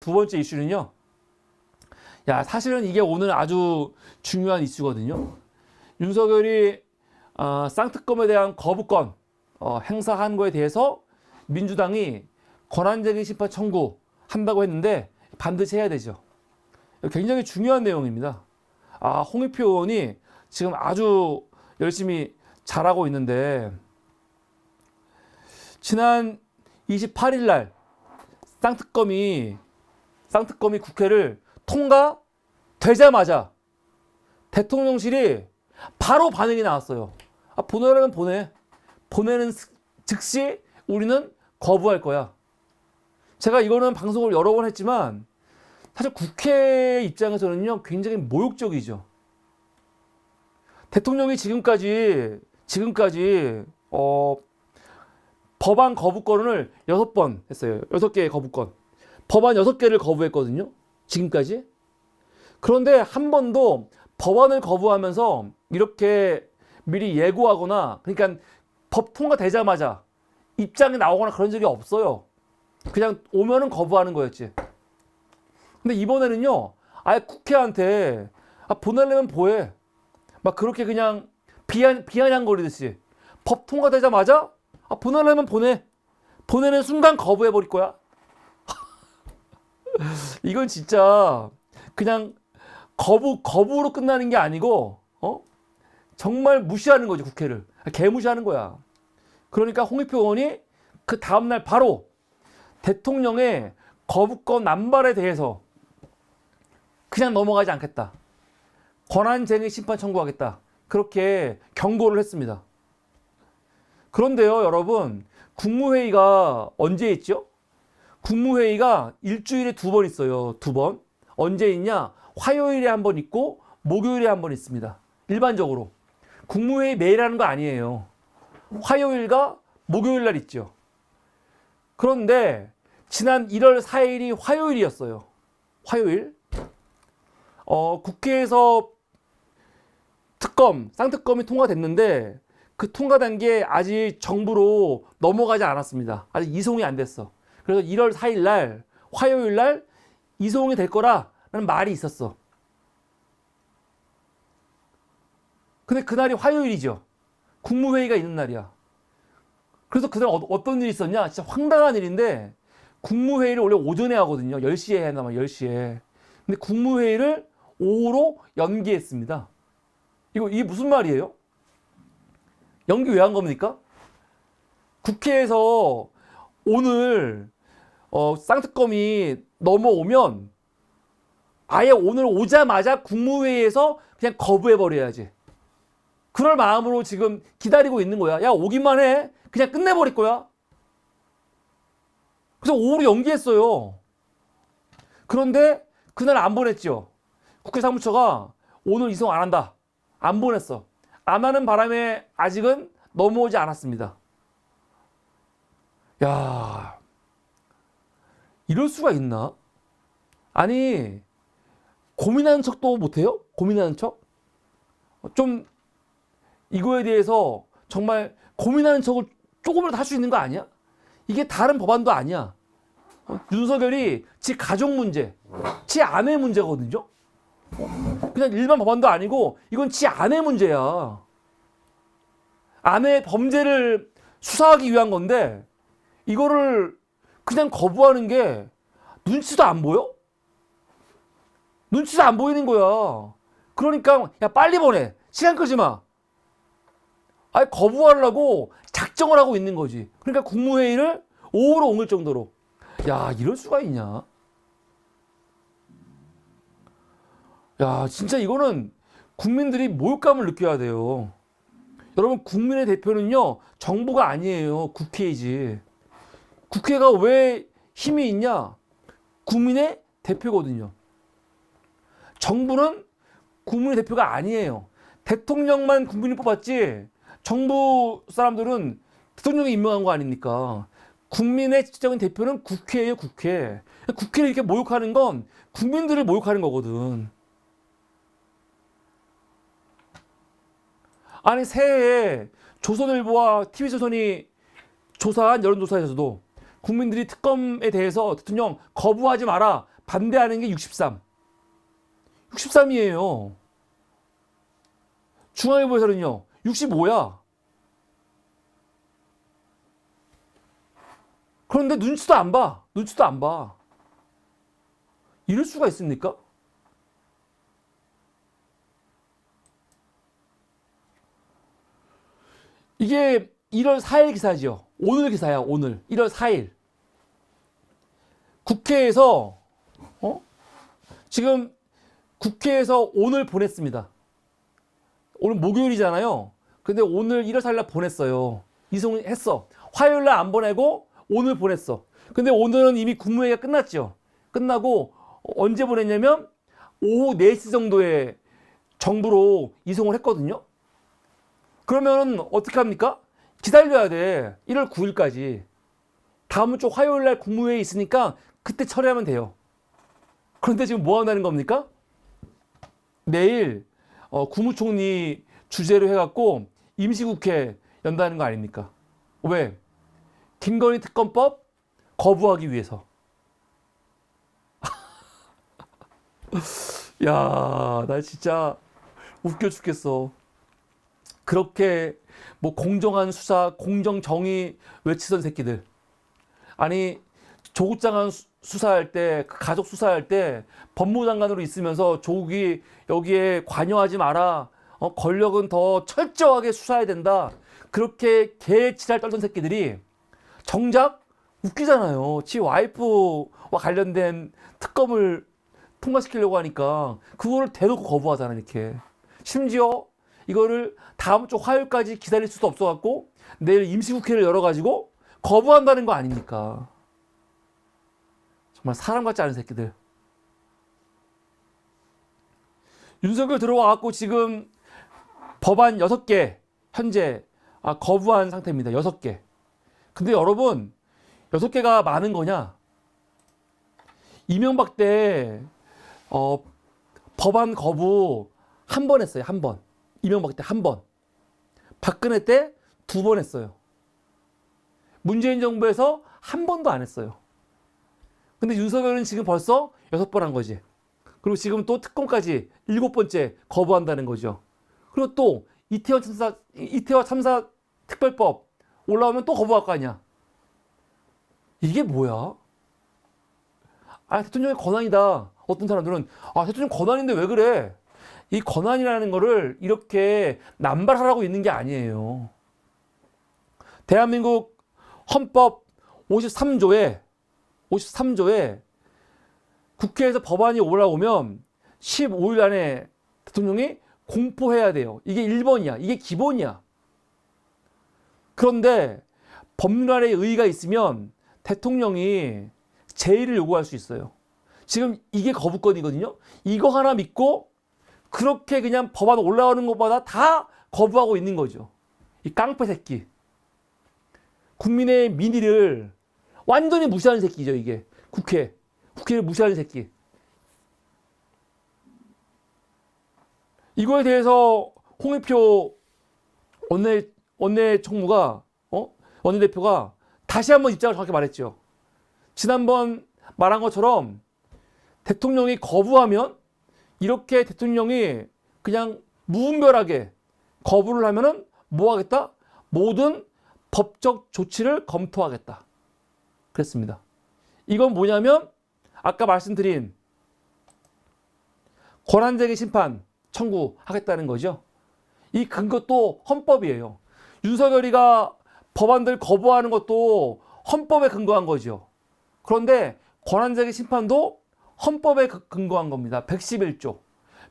두 번째 이슈는요. 사실은 이게 오늘 아주 중요한 이슈거든요. 윤석열이 쌍특검에 대한 거부권 행사한 거에 대해서 민주당이 권한쟁의 심판 청구한다고 했는데 반드시 해야 되죠. 굉장히 중요한 내용입니다. 홍익표 의원이 지금 아주 열심히 잘하고 있는데 지난 28일 날 쌍특검이 국회를 통과되자마자 대통령실이 바로 반응이 나왔어요. 보내라면 보내. 보내는 즉시 우리는 거부할 거야. 제가 이거는 방송을 여러 번 했지만 사실 국회 입장에서는요 굉장히 모욕적이죠. 대통령이 지금까지 법안 거부권을 6번 했어요. 6개의 거부권. 법안 6개를 거부했거든요. 지금까지. 그런데 한 번도 법안을 거부하면서 이렇게 미리 예고하거나 그러니까 법 통과되자마자 입장이 나오거나 그런 적이 없어요. 그냥 오면은 거부하는 거였지. 근데 이번에는요. 아예 국회한테 보내려면 보내. 막 그렇게 그냥 비아냥거리듯이 법 통과되자마자 보내려면 보내. 보내는 순간 거부해버릴 거야. 이건 진짜 그냥 거부로 끝나는 게 아니고 정말 무시하는 거지 국회를. 개무시하는 거야. 그러니까 홍익표 의원이 그 다음날 바로 대통령의 거부권 남발에 대해서 그냥 넘어가지 않겠다. 권한쟁의 심판 청구하겠다. 그렇게 경고를 했습니다. 그런데요 여러분 국무회의가 언제 있죠? 국무회의가 일주일에 2번 있어요. 2번. 언제 있냐? 화요일에 한 번 있고 목요일에 한 번 있습니다. 일반적으로. 국무회의 매일 하는 거 아니에요. 화요일과 목요일 날 있죠. 그런데 지난 1월 4일이 화요일이었어요. 화요일. 국회에서 쌍특검이 통과됐는데 그 통과된 게 아직 정부로 넘어가지 않았습니다. 아직 이송이 안 됐어. 그래서 1월 4일 날 화요일 날 이송이 될 거라는 말이 있었어. 근데 그날이 화요일이죠. 국무회의가 있는 날이야. 그래서 그날 어떤 일이 있었냐? 진짜 황당한 일인데 국무회의를 원래 오전에 하거든요. 10시에 해야 한단 말이야. 10시에. 근데 국무회의를 오후로 연기했습니다. 이게 무슨 말이에요? 연기 왜 한 겁니까? 국회에서 오늘 쌍특검이 넘어오면 아예 오늘 오자마자 국무회의에서 그냥 거부해버려야지. 그럴 마음으로 지금 기다리고 있는 거야. 야 오기만 해. 그냥 끝내버릴 거야. 그래서 오후로 연기했어요. 그런데 그날 안 보냈죠. 국회 사무처가 오늘 이송 안 한다. 안 보냈어. 안 하는 바람에 아직은 넘어오지 않았습니다. 야, 이럴 수가 있나? 아니, 고민하는 척도 못해요? 고민하는 척? 좀 이거에 대해서 정말 고민하는 척을 조금이라도 할 수 있는 거 아니야? 이게 다른 법안도 아니야. 윤석열이 지 가족 문제, 지 아내 문제거든요? 그냥 일반 법안도 아니고 이건 지 아내 문제야. 아내의 범죄를 수사하기 위한 건데 이거를 그냥 거부하는 게 눈치도 안 보여? 눈치도 안 보이는 거야. 그러니까 야 빨리 보내. 시간 끌지 마. 아예 거부하려고 작정을 하고 있는 거지. 그러니까 국무회의를 오후로 옮길 정도로. 야 이럴 수가 있냐. 야 진짜 이거는 국민들이 모욕감을 느껴야 돼요. 여러분 국민의 대표는요 정부가 아니에요. 국회이지. 국회가 왜 힘이 있냐? 국민의 대표거든요. 정부는 국민의 대표가 아니에요. 대통령만 국민이 뽑았지 정부 사람들은 대통령이 임명한 거 아닙니까? 국민의 직접적인 대표는 국회예요. 국회. 국회를 이렇게 모욕하는 건 국민들을 모욕하는 거거든. 아니 새해에 조선일보와 TV조선이 조사한 여론조사에서도 국민들이 특검에 대해서 대통령 거부하지 마라 반대하는 게 63. 63이에요. 중앙일보에서는요. 65야. 그런데 눈치도 안 봐. 눈치도 안 봐. 이럴 수가 있습니까? 이게 1월 4일 기사죠. 오늘 기사야, 오늘. 1월 4일. 국회에서, 지금 국회에서 오늘 보냈습니다. 오늘 목요일이잖아요. 근데 오늘 1월 4일 날 보냈어요. 이송했어. 화요일 날 안 보내고 오늘 보냈어. 근데 오늘은 이미 국무회의가 끝났죠. 끝나고 언제 보냈냐면 오후 4시 정도에 정부로 이송을 했거든요. 그러면 어떻게 합니까? 기다려야 돼. 1월 9일까지. 다음 주 화요일 날 국무회의 있으니까 그때 처리하면 돼요. 그런데 지금 뭐 한다는 겁니까? 내일 국무총리 주재로 해갖고 임시국회 연다는 거 아닙니까? 왜? 김건희 특검법 거부하기 위해서. 야, 나 진짜 웃겨 죽겠어. 그렇게 뭐 공정한 수사, 공정정의 외치던 새끼들. 아니, 조국장관 수사할 때, 가족 수사할 때 법무장관으로 있으면서 조국이 여기에 관여하지 마라. 권력은 더 철저하게 수사해야 된다. 그렇게 개지랄 떨던 새끼들이 정작 웃기잖아요. 지 와이프와 관련된 특검을 통과시키려고 하니까 그거를 대놓고 거부하잖아, 이렇게. 심지어 이거를 다음 주 화요일까지 기다릴 수도 없어갖고 내일 임시국회를 열어가지고 거부한다는 거 아닙니까? 정말 사람 같지 않은 새끼들. 윤석열 들어와갖고 지금 법안 6개 현재 거부한 상태입니다. 6개. 근데 여러분 6개가 많은 거냐? 이명박 때 법안 거부 한 번 했어요. 한 번. 이명박 때 한 번. 박근혜 때 2번 했어요. 문재인 정부에서 한 번도 안 했어요. 근데 윤석열은 지금 벌써 6번 한 거지. 그리고 지금 또 특검까지 7번째 거부한다는 거죠. 그리고 또 이태원 참사 특별법 올라오면 또 거부할 거 아니야. 이게 뭐야? 대통령의 권한이다. 어떤 사람들은 대통령 권한인데 왜 그래? 이 권한이라는 거를 이렇게 남발하라고 있는 게 아니에요. 대한민국 헌법 53조에 국회에서 법안이 올라오면 15일 안에 대통령이 공포해야 돼요. 이게 1번이야. 이게 기본이야. 그런데 법률안에 의의가 있으면 대통령이 제의를 요구할 수 있어요. 지금 이게 거부권이거든요. 이거 하나 믿고 그렇게 그냥 법안 올라오는 것마다 다 거부하고 있는 거죠. 이 깡패 새끼. 국민의 민의를 완전히 무시하는 새끼죠, 이게. 국회를 무시하는 새끼. 이거에 대해서 홍익표 원내총무가, 원내대표가 다시 한번 입장을 정확히 말했죠. 지난번 말한 것처럼 대통령이 거부하면 이렇게 대통령이 그냥 무분별하게 거부를 하면은 뭐 하겠다? 모든 법적 조치를 검토하겠다. 그랬습니다. 이건 뭐냐면 아까 말씀드린 권한쟁의 심판 청구하겠다는 거죠. 이 근거도 헌법이에요. 윤석열이가 법안들 거부하는 것도 헌법에 근거한 거죠. 그런데 권한쟁의 심판도 헌법에 근거한 겁니다. 111조.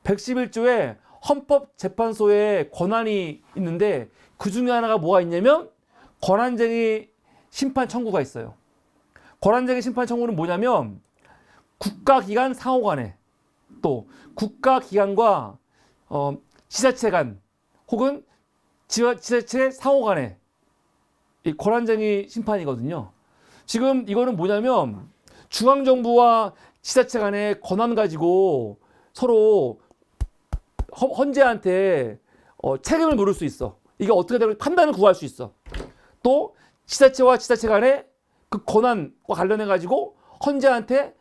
111조에 헌법재판소에 권한이 있는데 그 중에 하나가 뭐가 있냐면 권한쟁의 심판 청구가 있어요. 권한쟁의 심판 청구는 뭐냐면 국가기관 상호 간에 또 국가기관과 지자체 간 혹은 지자체 상호 간에 이 권한쟁의 심판이거든요. 지금 이거는 뭐냐면 중앙정부와 지자체 간의 권한 가지고 서로 헌재한테 책임을 물을 수 있어. 이게 어떻게 되는 판단을 구할 수 있어. 또 지자체와 지자체 간의 그 권한과 관련해 가지고 헌재한테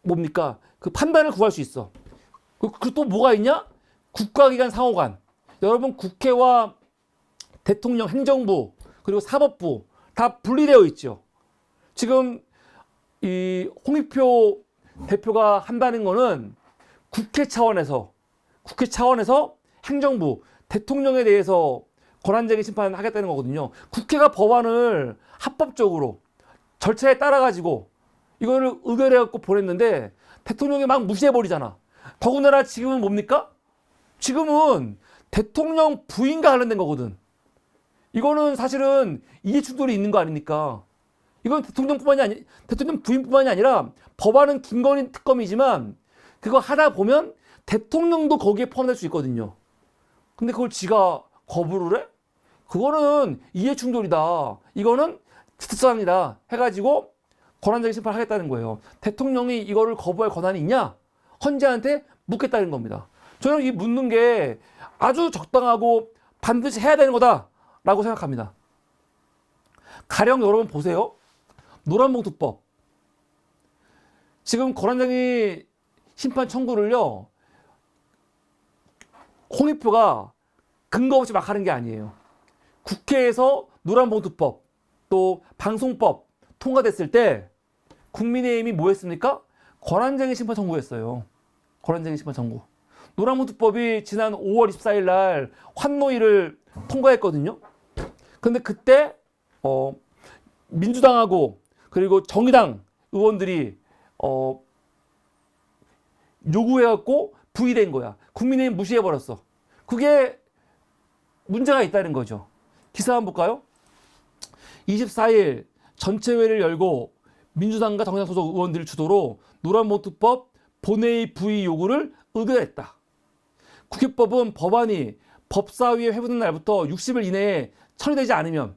뭡니까? 그 판단을 구할 수 있어. 그 또 뭐가 있냐? 국가기관 상호간. 여러분 국회와 대통령 행정부 그리고 사법부 다 분리되어 있죠. 지금 이 홍익표 대표가 한다는 거는 국회 차원에서 행정부, 대통령에 대해서 권한쟁의 심판을 하겠다는 거거든요. 국회가 법안을 합법적으로 절차에 따라 가지고 이거를 의결해 갖고 보냈는데 대통령이 막 무시해 버리잖아. 더군다나 지금은 뭡니까? 지금은 대통령 부인과 관련된 거거든. 이거는 사실은 이해 충돌이 있는 거 아닙니까? 이건 대통령 부인뿐만이 아니라 법안은 김건희 특검이지만 그거 하다 보면 대통령도 거기에 포함될 수 있거든요. 근데 그걸 지가 거부를 해? 그거는 이해 충돌이다. 이거는 특사입니다. 해가지고 권한쟁의 심판을 하겠다는 거예요. 대통령이 이거를 거부할 권한이 있냐? 헌재한테 묻겠다는 겁니다. 저는 이 묻는 게 아주 적당하고 반드시 해야 되는 거다라고 생각합니다. 가령 여러분 보세요. 노란봉투법. 지금 권한쟁의 심판 청구를요. 홍익표가 근거 없이 막 하는 게 아니에요. 국회에서 노란봉투법 또 방송법 통과됐을 때 국민의힘이 뭐 했습니까? 권한쟁의 심판 청구했어요. 권한쟁의 심판 청구. 노란봉투법이 지난 5월 24일 날 환노위를 통과했거든요. 근데 그때 민주당하고 그리고 정의당 의원들이 요구해갖고 부의된 거야. 국민의힘 무시해버렸어. 그게 문제가 있다는 거죠. 기사 한번 볼까요? 24일 전체회를 열고 민주당과 정의당 소속 의원들 주도로 노란봉투법 본회의 부의 요구를 의결했다. 국회법은 법안이 법사위에 회부된 날부터 60일 이내에 처리되지 않으면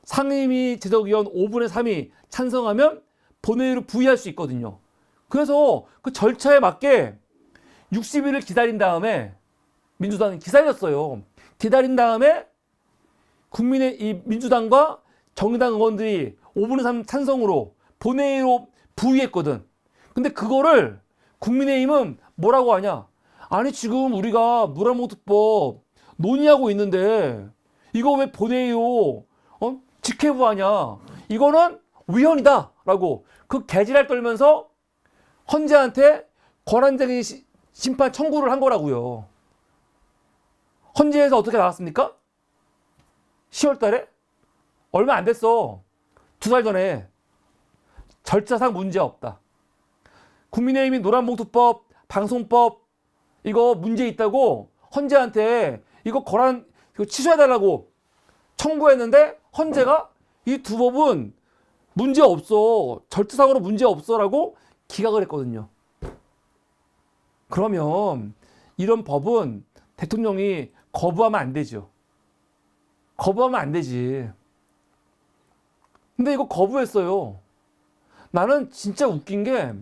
상임위 제적위원 5분의 3이 찬성하면 본회의로 부의할 수 있거든요. 그래서 그 절차에 맞게 60일을 기다린 다음에 민주당이 기다렸어요. 기다린 다음에 이 민주당과 정의당 의원들이 5분의 3 찬성으로 본회의로 부의했거든. 근데 그거를 국민의힘은 뭐라고 하냐? 아니 지금 우리가 노란봉투법 논의하고 있는데 이거 왜 본회의로 직회부 하냐? 이거는 위헌이다 라고 그 개지랄 떨면서 헌재한테 권한쟁의 심판 청구를 한 거라고요. 헌재에서 어떻게 나왔습니까? 10월 달에? 얼마 안 됐어. 2달 전에. 절차상 문제 없다. 국민의힘이 노란봉투법, 방송법 이거 문제 있다고 헌재한테 이거 취소해달라고 청구했는데 헌재가 이 두 법은 문제 없어. 절차상으로 문제 없어라고 기각을 했거든요. 그러면 이런 법은 대통령이 거부하면 안 되죠. 거부하면 안 되지. 근데 이거 거부했어요. 나는 진짜 웃긴 게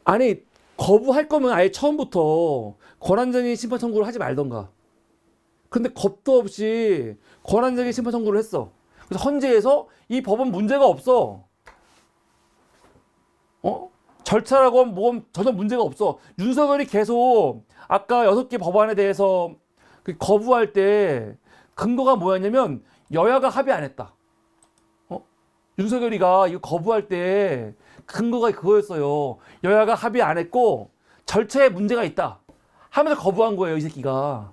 아니 거부할 거면 아예 처음부터 권한쟁의 심판 청구를 하지 말던가. 근데 겁도 없이 권한쟁의 심판 청구를 했어. 그래서 헌재에서 이 법은 문제가 없어. 절차라고 뭐 전혀 문제가 없어. 윤석열이 계속 아까 6개 법안에 대해서 거부할 때 근거가 뭐였냐면 여야가 합의 안 했다. 윤석열이가 이거 거부할 때 근거가 그거였어요. 여야가 합의 안 했고 절차에 문제가 있다 하면서 거부한 거예요, 이 새끼가.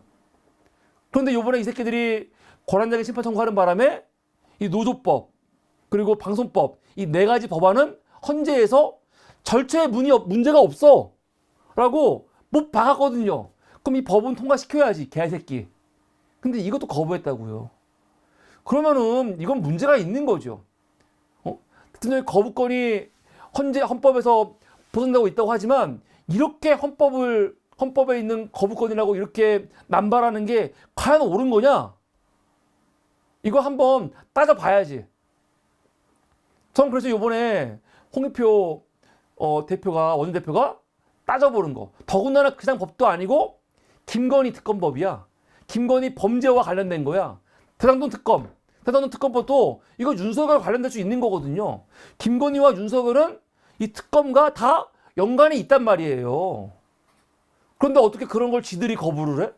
그런데 요번에 이 새끼들이 권한쟁의 심판 청구하는 바람에 이 노조법 그리고 방송법 이 4가지 법안은 헌재에서 절차에 문제가 없어 라고 못 박았거든요. 그럼 이 법은 통과시켜야지, 개새끼. 근데 이것도 거부했다고요. 그러면은 이건 문제가 있는 거죠. 대통령의 거부권이 헌법에서 보존되고 있다고 하지만 이렇게 헌법에 있는 거부권이라고 이렇게 남발하는 게 과연 옳은 거냐? 이거 한번 따져봐야지. 전 그래서 이번에 홍익표 원내대표가 따져보는 거. 더군다나 그냥 법도 아니고 김건희 특검법이야. 김건희 범죄와 관련된 거야. 대장동 특검법도 이거 윤석열 관련될 수 있는 거거든요. 김건희와 윤석열은 이 특검과 다 연관이 있단 말이에요. 그런데 어떻게 그런 걸 지들이 거부를 해?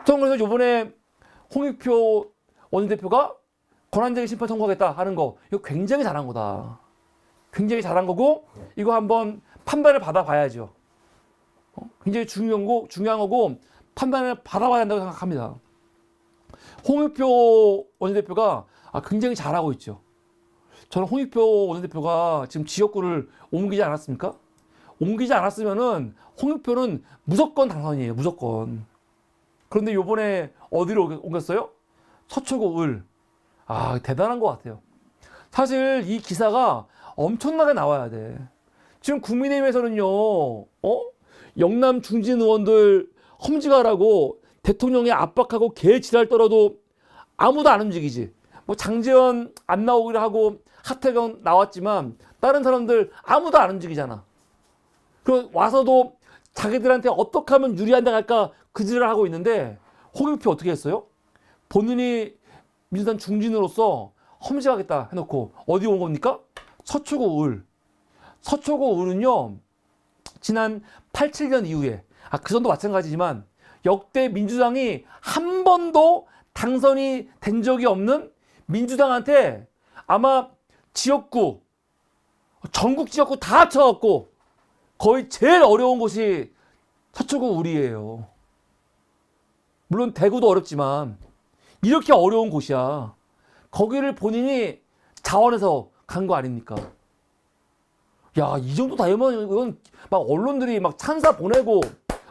저는 그래서 이번에 홍익표 원내대표가 권한쟁의 심판 청구하겠다 하는 거, 이거 굉장히 잘한 거다. 굉장히 잘한 거고, 이거 한번 판단을 받아봐야죠. 굉장히 중요한 거고, 판단을 받아봐야 한다고 생각합니다. 홍익표 원내대표가 굉장히 잘하고 있죠. 저는 홍익표 원내대표가 지금 지역구를 옮기지 않았습니까? 옮기지 않았으면은 홍익표는 무조건 당선이에요. 무조건. 그런데 요번에 어디로 옮겼어요? 서초구 을. 대단한 것 같아요. 사실 이 기사가 엄청나게 나와야 돼. 지금 국민의힘에서는요, 영남 중진 의원들 험지가라고 대통령이 압박하고 개지랄 떨어도 아무도 안 움직이지. 뭐 장제원 안 나오기로 하고 하태경 나왔지만 다른 사람들 아무도 안 움직이잖아. 그 와서도 자기들한테 어떻게 하면 유리한데 갈까 그지를 하고 있는데 홍익표 어떻게 했어요? 본인이 민주당 중진으로서 험지가겠다 해놓고 어디 온 겁니까? 서초구 을. 서초구 을은요, 지난 87년 이후에, 그 전도 마찬가지지만 역대 민주당이 한 번도 당선이 된 적이 없는 민주당한테 아마 지역구, 전국 지역구 다 합쳐갖고 거의 제일 어려운 곳이 서초구 을이에요. 물론 대구도 어렵지만 이렇게 어려운 곳이야. 거기를 본인이 자원해서 간 거 아닙니까? 야, 이 정도 다이면 이건 막 언론들이 막 찬사 보내고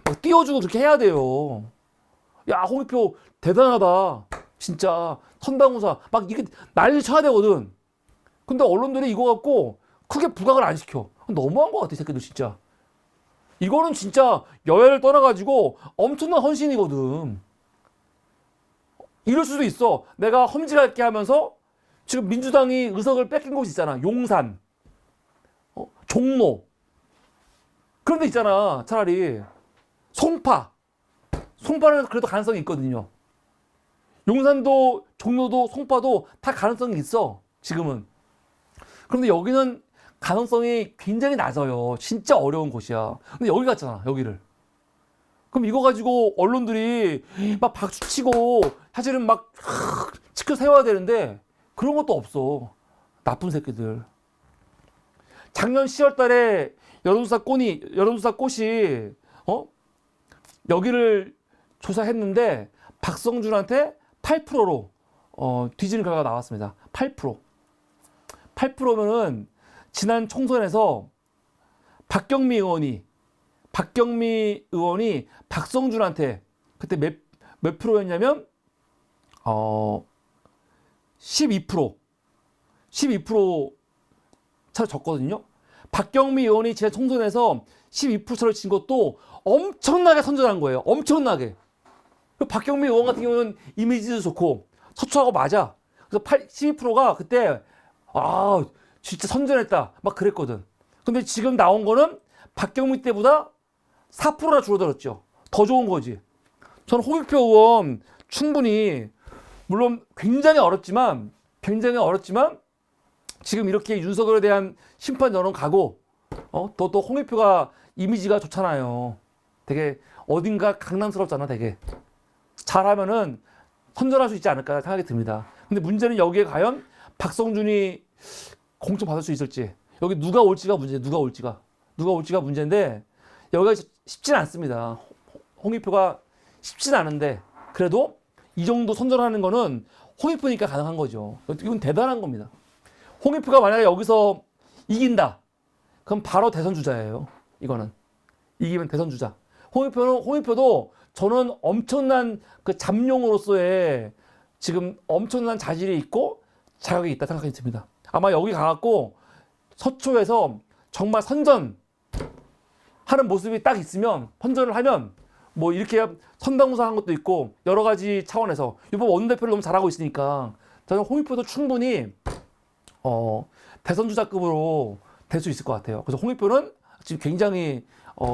막 띄워주고 그렇게 해야 돼요. 야, 홍익표 대단하다. 진짜 선당우사 막 이게 난리 쳐야 되거든. 근데 언론들이 이거 갖고 크게 부각을 안 시켜. 너무한 것 같아, 이 새끼들 진짜. 이거는 진짜 여야를 떠나가지고 엄청난 헌신이거든. 이럴 수도 있어. 내가 험지갈게 하면서 지금 민주당이 의석을 뺏긴 곳이 있잖아. 용산, 종로. 그런 데 있잖아. 차라리 송파는 그래도 가능성이 있거든요. 용산도 종로도 송파도 다 가능성이 있어. 지금은. 그런데 여기는 가능성이 굉장히 낮아요. 진짜 어려운 곳이야. 근데 여기 갔잖아. 여기를. 그럼 이거 가지고 언론들이 막 박수치고 사실은 막 치켜 세워야 되는데 그런 것도 없어. 나쁜 새끼들. 작년 10월 달에 여론조사 꽃이 여기를 조사했는데 박성준한테 8%로 뒤지는 결과가 나왔습니다. 8%. 8%면은 지난 총선에서 박경미 의원이 박성준한테 그때 몇 프로였냐면 12% 차로 졌거든요. 박경미 의원이 지난 총선에서 12% 차로 진 것도 엄청나게 선전한 거예요. 엄청나게. 박경미 의원 같은 경우는 이미지도 좋고 서초하고 맞아. 그래서 12%가 그때 진짜 선전했다 막 그랬거든. 근데 지금 나온 거는 박경미 때보다 4%나 줄어들었죠. 더 좋은 거지. 저는 홍익표 의원 충분히 물론 굉장히 어렵지만 지금 이렇게 윤석열에 대한 심판 여론 가고 또 홍익표가 이미지가 좋잖아요. 되게 어딘가 강남스럽잖아. 되게 잘하면은 선전할 수 있지 않을까 생각이 듭니다. 근데 문제는 여기에 과연 박성준이 공천 받을 수 있을지, 여기 누가 올지가 문제예요. 누가 올지가 문제인데 여기가 쉽진 않습니다. 홍익표가 쉽진 않은데 그래도 이 정도 선전하는 거는 홍익표니까 가능한 거죠. 이건 대단한 겁니다. 홍익표가 만약에 여기서 이긴다, 그럼 바로 대선 주자예요. 이거는 이기면 대선 주자. 홍익표도 저는 엄청난 그 잠룡으로서의 지금 엄청난 자질이 있고 자격이 있다 생각이 듭니다. 아마 여기 가갖고 서초에서 정말 선전하는 모습이 딱 있으면, 선전을 하면 뭐 이렇게 선당무사한 것도 있고 여러 가지 차원에서 이번 원내대표를 너무 잘하고 있으니까 저는 홍익표도 충분히 대선 주자급으로 될 수 있을 것 같아요. 그래서 홍익표는 지금 굉장히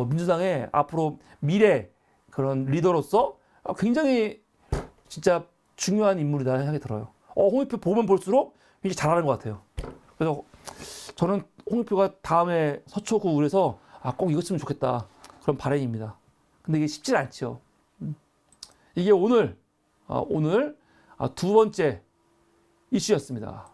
민주당의 앞으로 미래 그런 리더로서 굉장히 진짜 중요한 인물이다 생각이 들어요. 홍익표 보면 볼수록 굉장히 잘하는 것 같아요. 그래서 저는 홍준표가 다음에 서초구에서 꼭 이겼으면 좋겠다. 그런 바람입니다. 근데 이게 쉽진 않죠. 이게 오늘 두 번째 이슈였습니다.